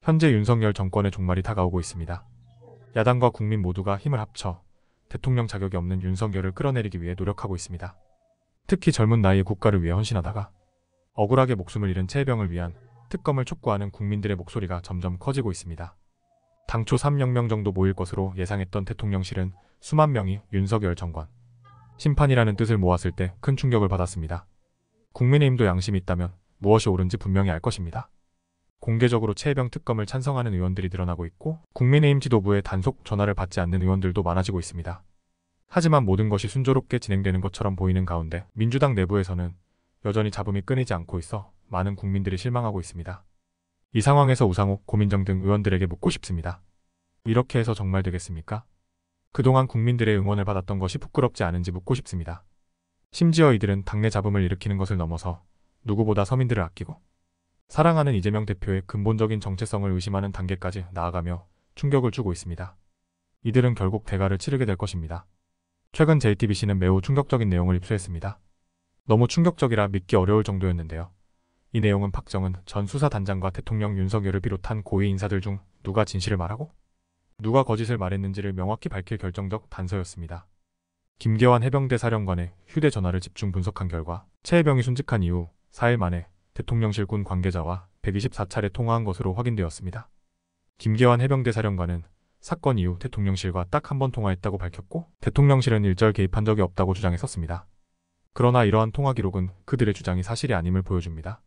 현재 윤석열 정권의 종말이 다가오고 있습니다. 야당과 국민 모두가 힘을 합쳐 대통령 자격이 없는 윤석열을 끌어내리기 위해 노력하고 있습니다. 특히 젊은 나이에 국가를 위해 헌신하다가 억울하게 목숨을 잃은 최혜병을 위한 특검을 촉구하는 국민들의 목소리가 점점 커지고 있습니다. 당초 3억 명 정도 모일 것으로 예상했던 대통령실은 수만 명이 윤석열 정권 심판이라는 뜻을 모았을 때 큰 충격을 받았습니다. 국민의힘도 양심이 있다면 무엇이 옳은지 분명히 알 것입니다. 공개적으로 최혜병 특검을 찬성하는 의원들이 늘어나고 있고 국민의힘 지도부의 단속 전화를 받지 않는 의원들도 많아지고 있습니다. 하지만 모든 것이 순조롭게 진행되는 것처럼 보이는 가운데 민주당 내부에서는 여전히 잡음이 끊이지 않고 있어 많은 국민들이 실망하고 있습니다. 이 상황에서 우상호, 고민정 등 의원들에게 묻고 싶습니다. 이렇게 해서 정말 되겠습니까? 그동안 국민들의 응원을 받았던 것이 부끄럽지 않은지 묻고 싶습니다. 심지어 이들은 당내 잡음을 일으키는 것을 넘어서 누구보다 서민들을 아끼고 사랑하는 이재명 대표의 근본적인 정체성을 의심하는 단계까지 나아가며 충격을 주고 있습니다. 이들은 결국 대가를 치르게 될 것입니다. 최근 JTBC는 매우 충격적인 내용을 입수했습니다. 너무 충격적이라 믿기 어려울 정도였는데요. 이 내용은 박정은 전 수사단장과 대통령 윤석열을 비롯한 고위 인사들 중 누가 진실을 말하고 누가 거짓을 말했는지를 명확히 밝힐 결정적 단서였습니다. 김계환 해병대 사령관의 휴대전화를 집중 분석한 결과 최혜병이 순직한 이후 4일 만에 대통령실 군 관계자와 124차례 통화한 것으로 확인되었습니다. 김계환 해병대 사령관은 사건 이후 대통령실과 딱 한 번 통화했다고 밝혔고 대통령실은 일절 개입한 적이 없다고 주장했었습니다. 그러나 이러한 통화 기록은 그들의 주장이 사실이 아님을 보여줍니다.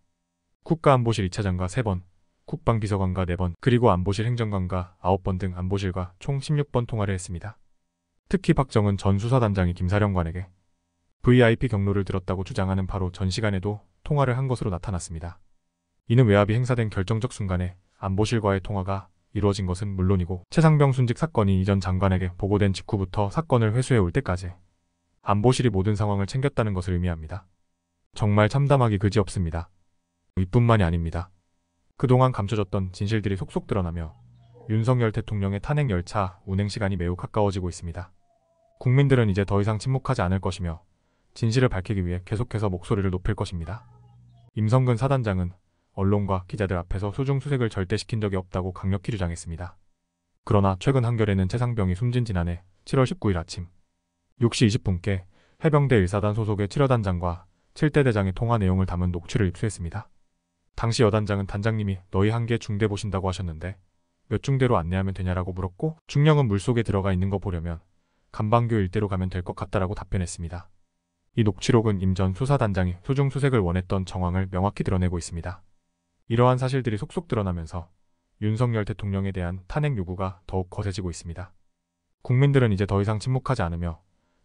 국가안보실 2차장과 3번, 국방비서관과 4번, 그리고 안보실 행정관과 9번 등 안보실과 총 16번 통화를 했습니다. 특히 박정은 전 수사단장이 김 사령관에게 VIP 경로를 들었다고 주장하는 바로 전 시간에도 통화를 한 것으로 나타났습니다. 이는 외압이 행사된 결정적 순간에 안보실과의 통화가 이루어진 것은 물론이고 최상병 순직 사건이 이전 장관에게 보고된 직후부터 사건을 회수해 올 때까지 안보실이 모든 상황을 챙겼다는 것을 의미합니다. 정말 참담하기 그지없습니다. 이뿐만이 아닙니다. 그동안 감춰졌던 진실들이 속속 드러나며 윤석열 대통령의 탄핵 열차 운행 시간이 매우 가까워지고 있습니다. 국민들은 이제 더 이상 침묵하지 않을 것이며 진실을 밝히기 위해 계속해서 목소리를 높일 것입니다. 임성근 사단장은 언론과 기자들 앞에서 수중수색을 절대 시킨 적이 없다고 강력히 주장했습니다. 그러나 최근 한겨레는 최상병이 숨진 지난해 7월 19일 아침 6시 20분께 해병대 1사단 소속의 7여단장과 7대 대장의 통화 내용을 담은 녹취를 입수했습니다. 당시 여단장은 단장님이 너희 한계 중대 보신다고 하셨는데 몇 중대로 안내하면 되냐라고 물었고 중령은 물속에 들어가 있는 거 보려면 간방교 일대로 가면 될 것 같다라고 답변했습니다. 이 녹취록은 임 전 수사단장이 수중수색을 원했던 정황을 명확히 드러내고 있습니다. 이러한 사실들이 속속 드러나면서 윤석열 대통령에 대한 탄핵 요구가 더욱 거세지고 있습니다. 국민들은 이제 더 이상 침묵하지 않으며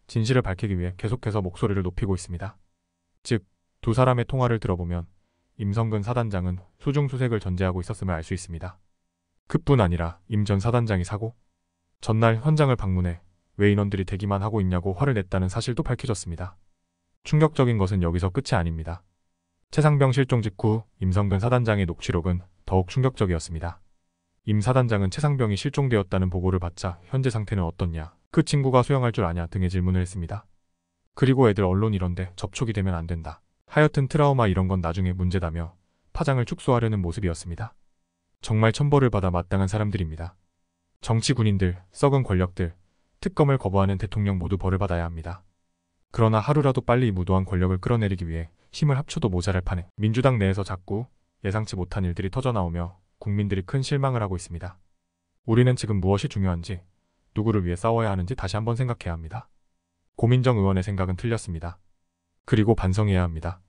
진실을 밝히기 위해 계속해서 목소리를 높이고 있습니다. 즉, 두 사람의 통화를 들어보면 임성근 사단장은 수중수색을 전제하고 있었음을 알 수 있습니다. 그뿐 아니라 임 전 사단장이 사고 전날 현장을 방문해 왜 인원들이 대기만 하고 있냐고 화를 냈다는 사실도 밝혀졌습니다. 충격적인 것은 여기서 끝이 아닙니다. 최상병 실종 직후 임성근 사단장의 녹취록은 더욱 충격적이었습니다. 임 사단장은 최상병이 실종되었다는 보고를 받자 현재 상태는 어떻냐, 그 친구가 수영할 줄 아냐 등의 질문을 했습니다. 그리고 애들 언론 이런데 접촉이 되면 안 된다. 하여튼 트라우마 이런 건 나중에 문제다며 파장을 축소하려는 모습이었습니다. 정말 천벌을 받아 마땅한 사람들입니다. 정치 군인들, 썩은 권력들, 특검을 거부하는 대통령 모두 벌을 받아야 합니다. 그러나 하루라도 빨리 이 무도한 권력을 끌어내리기 위해 힘을 합쳐도 모자랄 판에 민주당 내에서 자꾸 예상치 못한 일들이 터져나오며 국민들이 큰 실망을 하고 있습니다. 우리는 지금 무엇이 중요한지, 누구를 위해 싸워야 하는지 다시 한번 생각해야 합니다. 고민정 의원의 생각은 틀렸습니다. 그리고 반성해야 합니다.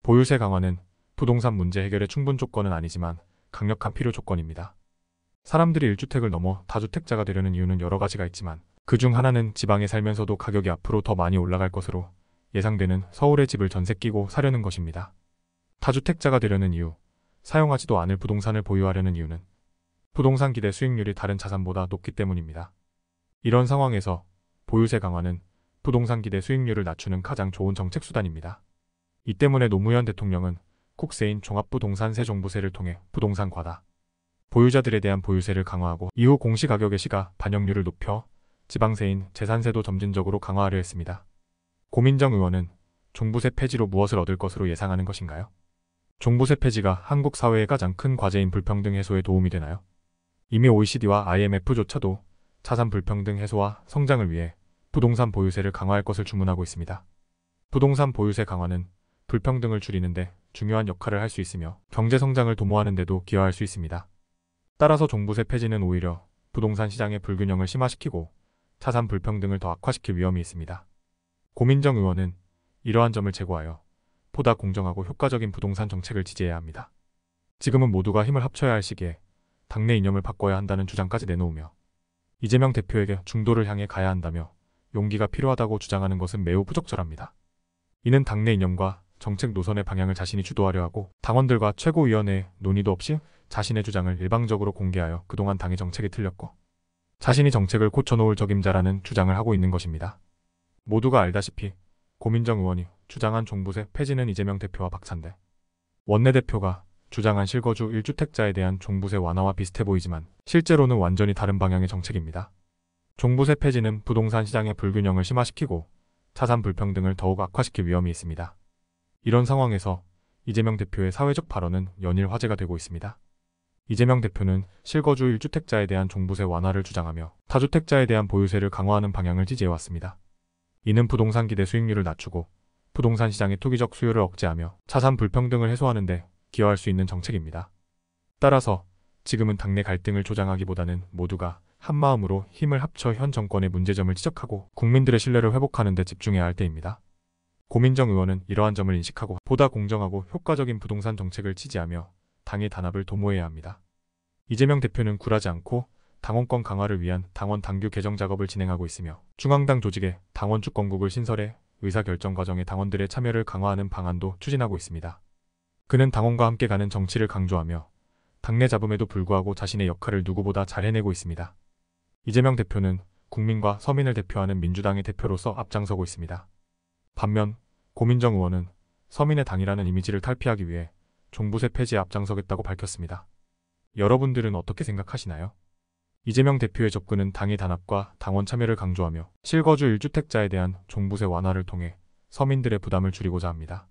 보유세 강화는 부동산 문제 해결의 충분 조건은 아니지만 강력한 필요 조건입니다. 사람들이 1주택을 넘어 다주택자가 되려는 이유는 여러 가지가 있지만 그중 하나는 지방에 살면서도 가격이 앞으로 더 많이 올라갈 것으로 예상되는 서울의 집을 전세 끼고 사려는 것입니다. 다주택자가 되려는 이유, 사용하지도 않을 부동산을 보유하려는 이유는 부동산 기대 수익률이 다른 자산보다 높기 때문입니다. 이런 상황에서 보유세 강화는 부동산 기대 수익률을 낮추는 가장 좋은 정책 수단입니다. 이 때문에 노무현 대통령은 국세인 종합부동산세 종부세를 통해 부동산 과다 보유자들에 대한 보유세를 강화하고 이후 공시가격의 시가 반영률을 높여 지방세인 재산세도 점진적으로 강화하려 했습니다. 고민정 의원은 종부세 폐지로 무엇을 얻을 것으로 예상하는 것인가요? 종부세 폐지가 한국 사회의 가장 큰 과제인 불평등 해소에 도움이 되나요? 이미 OECD와 IMF조차도 자산 불평등 해소와 성장을 위해 부동산 보유세를 강화할 것을 주문하고 있습니다. 부동산 보유세 강화는 불평등을 줄이는데 중요한 역할을 할 수 있으며 경제 성장을 도모하는 데도 기여할 수 있습니다. 따라서 종부세 폐지는 오히려 부동산 시장의 불균형을 심화시키고 자산 불평등을 더 악화시킬 위험이 있습니다. 고민정 의원은 이러한 점을 제고하여 보다 공정하고 효과적인 부동산 정책을 지지해야 합니다. 지금은 모두가 힘을 합쳐야 할 시기에 당내 이념을 바꿔야 한다는 주장까지 내놓으며 이재명 대표에게 중도를 향해 가야 한다며 용기가 필요하다고 주장하는 것은 매우 부적절합니다. 이는 당내 이념과 정책 노선의 방향을 자신이 주도하려 하고 당원들과 최고위원회의 논의도 없이 자신의 주장을 일방적으로 공개하여 그동안 당의 정책이 틀렸고 자신이 정책을 고쳐놓을 적임자라는 주장을 하고 있는 것입니다. 모두가 알다시피 고민정 의원이 주장한 종부세 폐지는 이재명 대표와 박찬대 원내대표가 주장한 실거주 1주택자에 대한 종부세 완화와 비슷해 보이지만 실제로는 완전히 다른 방향의 정책입니다. 종부세 폐지는 부동산 시장의 불균형을 심화시키고 자산 불평등을 더욱 악화시킬 위험이 있습니다. 이런 상황에서 이재명 대표의 사회적 발언은 연일 화제가 되고 있습니다. 이재명 대표는 실거주 1주택자에 대한 종부세 완화를 주장하며 다주택자에 대한 보유세를 강화하는 방향을 지지해왔습니다. 이는 부동산 기대 수익률을 낮추고 부동산 시장의 투기적 수요를 억제하며 자산 불평등을 해소하는 데 기여할 수 있는 정책입니다. 따라서 지금은 당내 갈등을 조장하기보다는 모두가 한마음으로 힘을 합쳐 현 정권의 문제점을 지적하고 국민들의 신뢰를 회복하는 데 집중해야 할 때입니다. 고민정 의원은 이러한 점을 인식하고 보다 공정하고 효과적인 부동산 정책을 지지하며 당의 단합을 도모해야 합니다. 이재명 대표는 굴하지 않고 당원권 강화를 위한 당원 당규 개정 작업을 진행하고 있으며 중앙당 조직에 당원 주권국을 신설해 의사결정 과정에 당원들의 참여를 강화하는 방안도 추진하고 있습니다. 그는 당원과 함께 가는 정치를 강조하며 당내 잡음에도 불구하고 자신의 역할을 누구보다 잘 해내고 있습니다. 이재명 대표는 국민과 서민을 대표하는 민주당의 대표로서 앞장서고 있습니다. 반면 고민정 의원은 서민의 당이라는 이미지를 탈피하기 위해 종부세 폐지에 앞장서겠다고 밝혔습니다. 여러분들은 어떻게 생각하시나요? 이재명 대표의 접근은 당의 단합과 당원 참여를 강조하며 실거주 1주택자에 대한 종부세 완화를 통해 서민들의 부담을 줄이고자 합니다.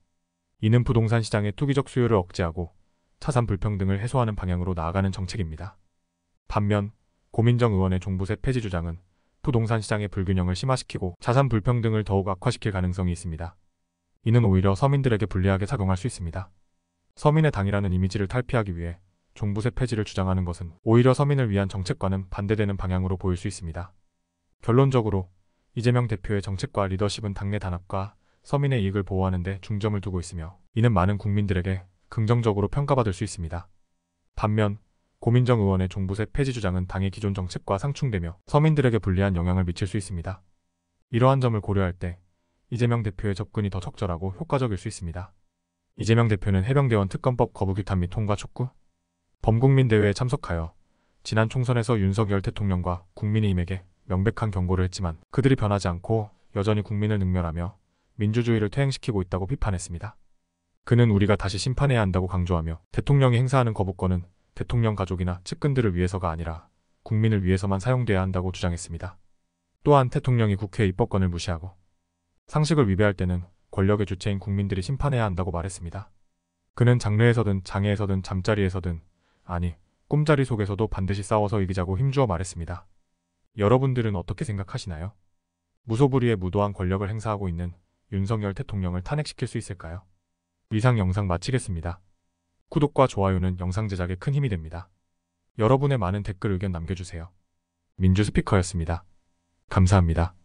이는 부동산 시장의 투기적 수요를 억제하고 자산 불평등을 해소하는 방향으로 나아가는 정책입니다. 반면 고민정 의원의 종부세 폐지 주장은 부동산 시장의 불균형을 심화시키고 자산 불평등을 더욱 악화시킬 가능성이 있습니다. 이는 오히려 서민들에게 불리하게 작용할 수 있습니다. 서민의 당이라는 이미지를 탈피하기 위해 종부세 폐지를 주장하는 것은 오히려 서민을 위한 정책과는 반대되는 방향으로 보일 수 있습니다. 결론적으로 이재명 대표의 정책과 리더십은 당내 단합과 서민의 이익을 보호하는 데 중점을 두고 있으며 이는 많은 국민들에게 긍정적으로 평가받을 수 있습니다. 반면 고민정 의원의 종부세 폐지 주장은 당의 기존 정책과 상충되며 서민들에게 불리한 영향을 미칠 수 있습니다. 이러한 점을 고려할 때 이재명 대표의 접근이 더 적절하고 효과적일 수 있습니다. 이재명 대표는 해병대원 특검법 거부 규탄 및 통과 촉구, 범국민대회에 참석하여 지난 총선에서 윤석열 대통령과 국민의힘에게 명백한 경고를 했지만 그들이 변하지 않고 여전히 국민을 능멸하며 민주주의를 퇴행시키고 있다고 비판했습니다. 그는 우리가 다시 심판해야 한다고 강조하며 대통령이 행사하는 거부권은 대통령 가족이나 측근들을 위해서가 아니라 국민을 위해서만 사용돼야 한다고 주장했습니다. 또한 대통령이 국회 입법권을 무시하고 상식을 위배할 때는 권력의 주체인 국민들이 심판해야 한다고 말했습니다. 그는 장례에서든 장애에서든 잠자리에서든 아니 꿈자리 속에서도 반드시 싸워서 이기자고 힘주어 말했습니다. 여러분들은 어떻게 생각하시나요? 무소불위의 무도한 권력을 행사하고 있는 윤석열 대통령을 탄핵시킬 수 있을까요? 이상 영상 마치겠습니다. 구독과 좋아요는 영상 제작에 큰 힘이 됩니다. 여러분의 많은 댓글 의견 남겨주세요. 민주스피커였습니다. 감사합니다.